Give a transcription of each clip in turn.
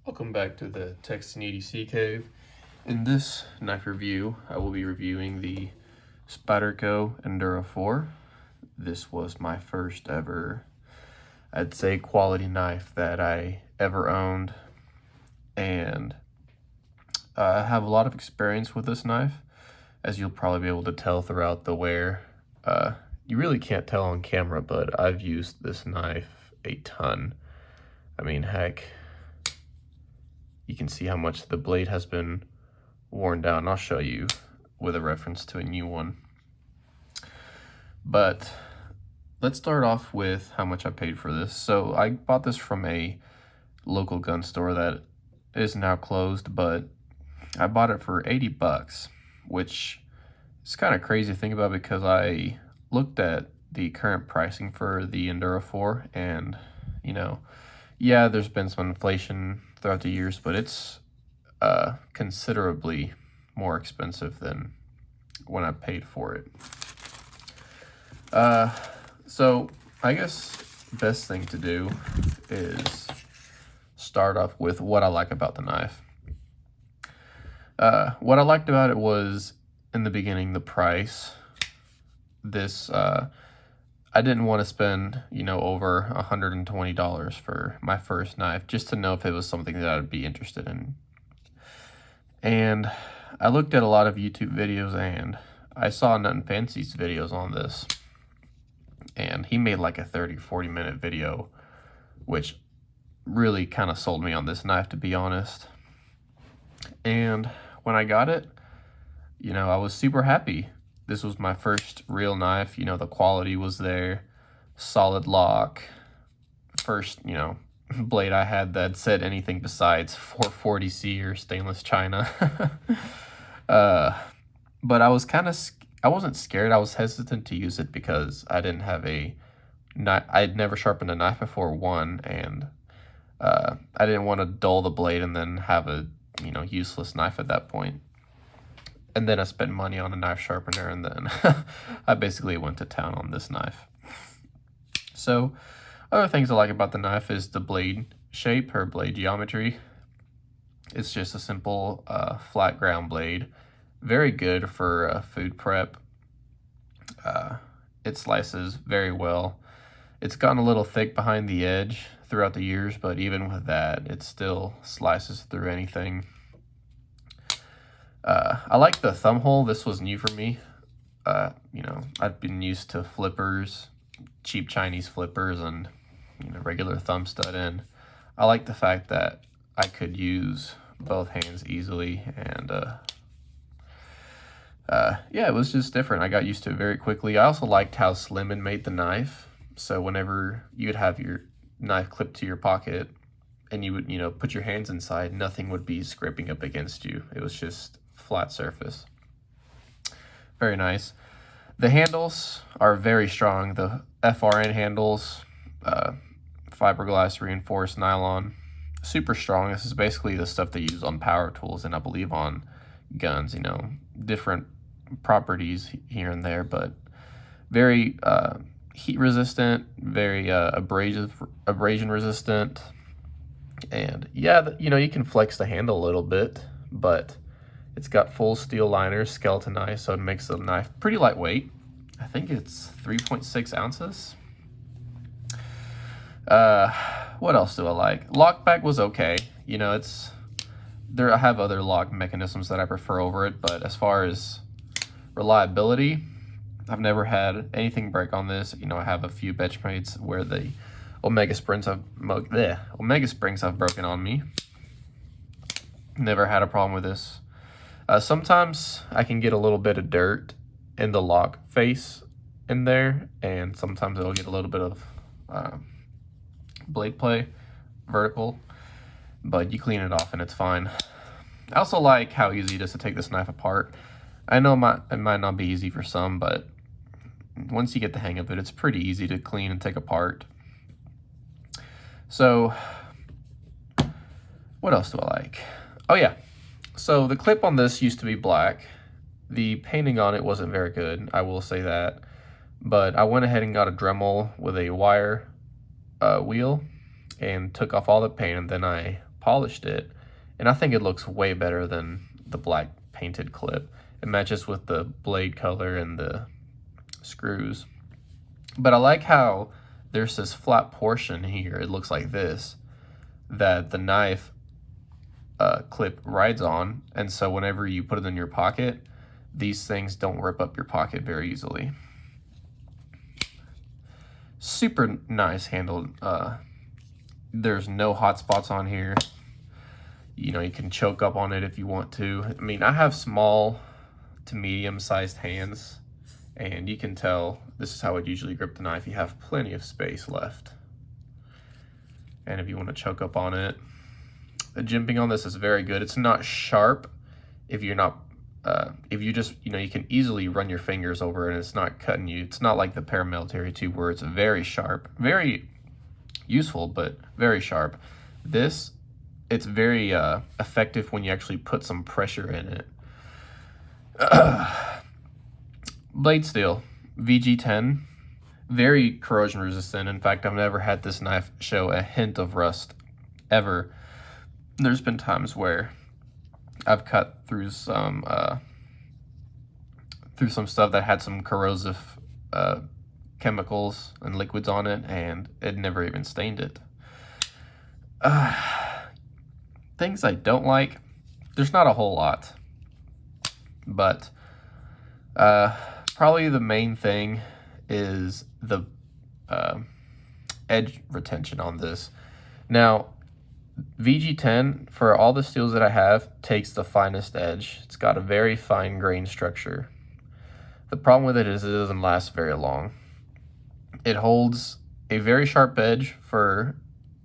Welcome back to the Texan EDC Cave. In this knife review, I will be reviewing the Spyderco Endura 4. This was my first ever, I'd say, quality knife that I ever owned, and I have a lot of experience with this knife, as you'll probably be able to tell throughout the wear. You really can't tell on camera, but I've used this knife a ton. I mean, heck, you can see how much the blade has been worn down. I'll show you with a reference to a new one. But let's start off with how much I paid for this. So I bought this from a local gun store that is now closed, but I bought it for 80 bucks, which is kind of crazy to think about because I looked at the current pricing for the Endura 4 and, you know, yeah, there's been some inflation throughout the years, but it's considerably more expensive than when I paid for it. So I guess best thing to do is start off with what I like about the knife. What I liked about it was, in the beginning, the price. This, I didn't want to spend, over $120 for my first knife just to know if it was something that I'd be interested in. And I looked at a lot of YouTube videos and I saw Nothing Fancy's videos on this. And he made like a 30-40 minute video, which really kind of sold me on this knife, to be honest. And when I got it, I was super happy. This was my first real knife. The quality was there, solid lock. First, blade I had that said anything besides 440C or stainless china. But I wasn't scared. I was hesitant to use it because I didn't have a knife. I'd never sharpened a knife before, one, and I didn't want to dull the blade and then have a, useless knife at that point. And then I spent money on a knife sharpener, and then I basically went to town on this knife. So, other things I like about the knife is the blade shape, or blade geometry. It's just a simple flat ground blade. Very good for food prep. It slices very well. It's gotten a little thick behind the edge throughout the years, but even with that, it still slices through anything. I like the thumb hole. This was new for me. I've been used to flippers, cheap Chinese flippers, and regular thumb stud in. I like the fact that I could use both hands easily, and yeah, it was just different. I got used to it very quickly. I also liked how slim it made the knife. So whenever you would have your knife clipped to your pocket and you would, put your hands inside, nothing would be scraping up against you. It was just flat surface. Very nice. The handles are very strong. The FRN handles, fiberglass reinforced nylon, super strong. This is basically the stuff they use on power tools and I believe on guns, different properties here and there, but very heat resistant, very abrasion resistant. And yeah, you can flex the handle a little bit, but it's got full steel liners, skeletonized, so it makes the knife pretty lightweight. I think it's 3.6 ounces. What else do I like? Lockback was okay. I have other lock mechanisms that I prefer over it, but as far as reliability, I've never had anything break on this. I have a few benchmates where the Omega springs have broken on me. Never had a problem with this. Sometimes I can get a little bit of dirt in the lock face in there, and sometimes it'll get a little bit of blade play, vertical, but you clean it off and it's fine. I also like how easy it is to take this knife apart. I know it might not be easy for some, but once you get the hang of it, it's pretty easy to clean and take apart. So, what else do I like? Oh yeah, so the clip on this used to be black. The painting on it wasn't very good, I will say that. But I went ahead and got a Dremel with a wire wheel and took off all the paint, and then I polished it, and I think it looks way better than the black painted clip. It matches with the blade color and the screws. But I like how there's this flat portion here, it looks like this, that the knife clip rides on, and so whenever you put it in your pocket, these things don't rip up your pocket very easily. Super nice handled. There's no hot spots on here. You know, you can choke up on it if you want to. I mean, I have small to medium-sized hands, and you can tell this is how I'd usually grip the knife. You have plenty of space left. And if you want to choke up on it, the jimping on this is very good. It's not sharp if you're not, if you just, you know, you can easily run your fingers over it and it's not cutting you. It's not like the paramilitary tube where it's very sharp, very useful, but very sharp. This, it's very effective when you actually put some pressure in it. Blade steel, VG10, very corrosion resistant. In fact, I've never had this knife show a hint of rust ever. There's been times where I've cut through some stuff that had some corrosive chemicals and liquids on it, and it never even stained it. Things I don't like, there's not a whole lot, but probably the main thing is the edge retention on this. Now, VG10, for all the steels that I have, takes the finest edge. It's got a very fine grain structure. The problem with it is it doesn't last very long. It holds a very sharp edge for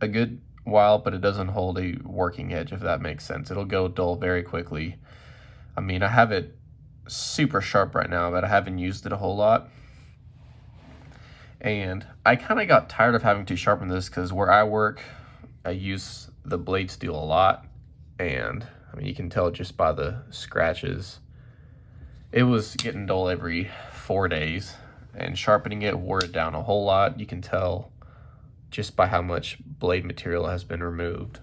a good while, but it doesn't hold a working edge, if that makes sense. It'll go dull very quickly. I mean, I have it super sharp right now, but I haven't used it a whole lot. And I kind of got tired of having to sharpen this because where I work, I use the blade steel a lot, and I mean, you can tell just by the scratches. It was getting dull every 4 days, and sharpening it wore it down a whole lot. You can tell just by how much blade material has been removed.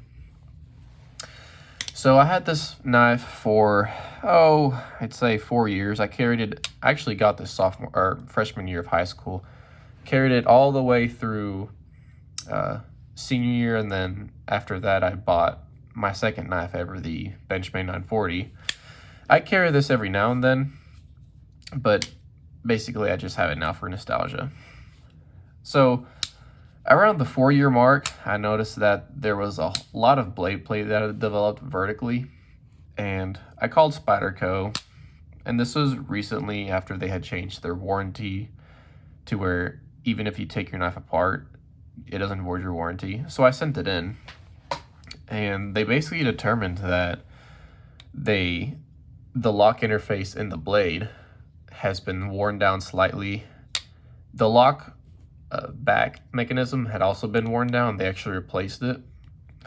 So I had this knife for, I'd say 4 years. I carried it, I actually got this freshman year of high school. Carried it all the way through senior year, and then after that I bought my second knife ever, the Benchmade 940. I carry this every now and then, but basically I just have it now for nostalgia. So around the 4-year mark, I noticed that there was a lot of blade plate that had developed vertically, and I called Spyderco, and this was recently after they had changed their warranty to where even if you take your knife apart, it doesn't void your warranty. So I sent it in, and they basically determined that the lock interface in the blade has been worn down slightly. The lock back mechanism had also been worn down. They actually replaced it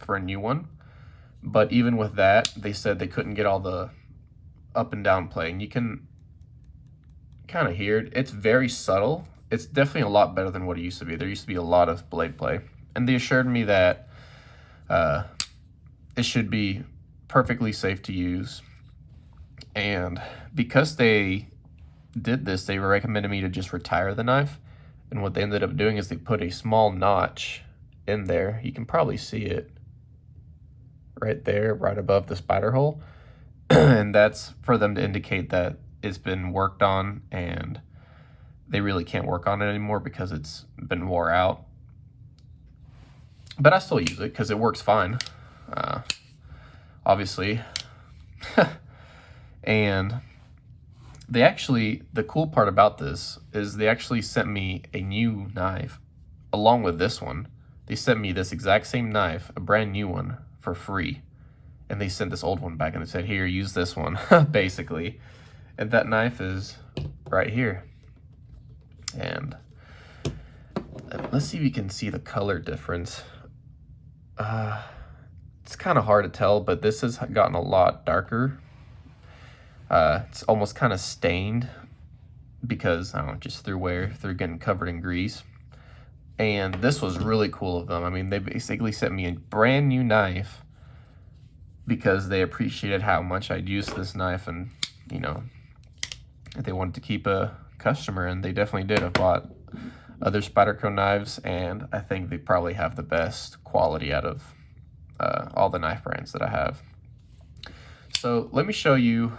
for a new one, but even with that, they said they couldn't get all the up and down play, and you can kind of hear it. It's very subtle. It's definitely a lot better than what it used to be. There used to be a lot of blade play, and they assured me that it should be perfectly safe to use. And because they did this, they recommended me to just retire the knife. And what they ended up doing is they put a small notch in there. You can probably see it right there, right above the spider hole. And that's for them to indicate that it's been worked on, and they really can't work on it anymore because it's been wore out. But I still use it because it works fine, obviously. And they actually, the cool part about this is they actually sent me a new knife along with this one. They sent me this exact same knife, a brand new one, for free. And they sent this old one back and they said, here, use this one, basically. And that knife is right here. And let's see if you can see the color difference. It's kind of hard to tell, but this has gotten a lot darker. It's almost kind of stained because, I don't know, just through wear, through getting covered in grease. And this was really cool of them. I mean, they basically sent me a brand new knife because they appreciated how much I'd used this knife, and you know, they wanted to keep a customer, and they definitely did. I've bought other Spyderco knives, and I think they probably have the best quality out of all the knife brands that I have. So let me show you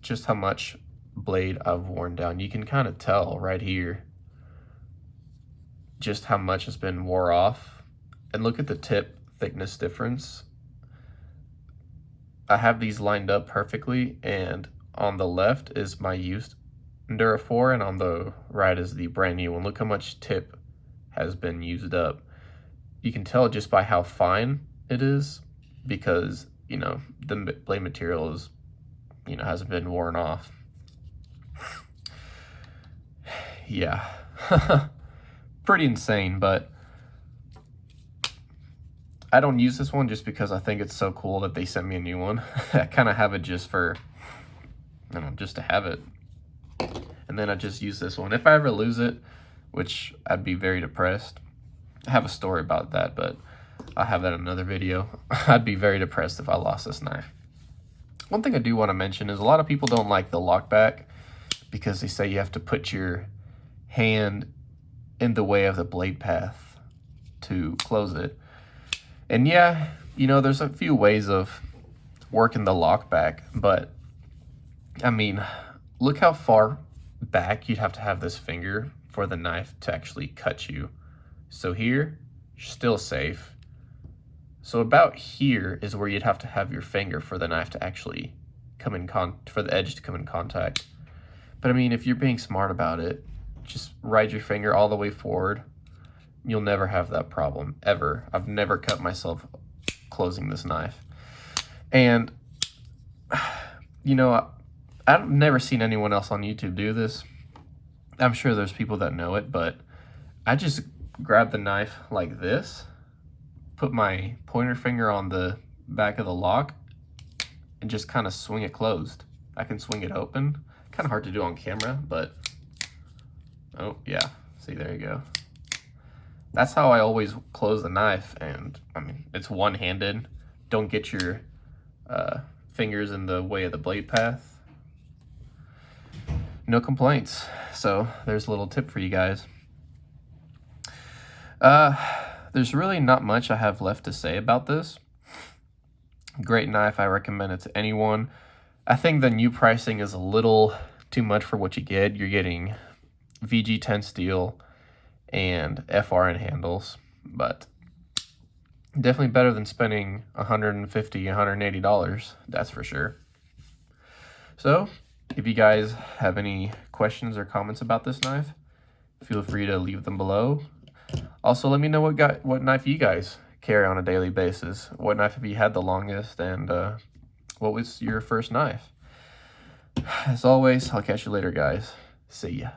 just how much blade I've worn down. You can kind of tell right here just how much has been wore off, and look at the tip thickness difference. I have these lined up perfectly, and on the left is my used Endura 4, and on the right is the brand new one. Look how much tip has been used up. You can tell just by how fine it is, because you know the blade material is, you know, hasn't been worn off. Yeah. Pretty insane, but I don't use this one just because I think it's so cool that they sent me a new one. I kind of have it just for, I don't know, just to have it. And then I just use this one. If I ever lose it, which I'd be very depressed. I have a story about that, but I'll have that in another video. I'd be very depressed if I lost this knife. One thing I do want to mention is a lot of people don't like the lock back because they say you have to put your hand in the way of the blade path to close it. And yeah, you know, there's a few ways of working the lock back, but I mean, look how far back you'd have to have this finger for the knife to actually cut you. So here, you're still safe. So about here is where you'd have to have your finger for the knife to actually come in for the edge to come in contact. But I mean, if you're being smart about it, just ride your finger all the way forward. You'll never have that problem, ever. I've never cut myself closing this knife. And, you know, I've never seen anyone else on YouTube do this. I'm sure there's people that know it, but I just grab the knife like this, put my pointer finger on the back of the lock, and just kind of swing it closed. I can swing it open. Kind of hard to do on camera, but oh yeah, see, there you go. That's how I always close the knife, and I mean, it's one-handed. Don't get your fingers in the way of the blade path. No complaints. So there's a little tip for you guys. There's really not much I have left to say about this. Great knife. I recommend it to anyone. I think the new pricing is a little too much for what you get. You're getting VG10 steel and FRN handles, but definitely better than spending $150, $180, that's for sure. So if you guys have any questions or comments about this knife, feel free to leave them below. Also, let me know what knife you guys carry on a daily basis. What knife have you had the longest, and what was your first knife? As always, I'll catch you later, guys. See ya.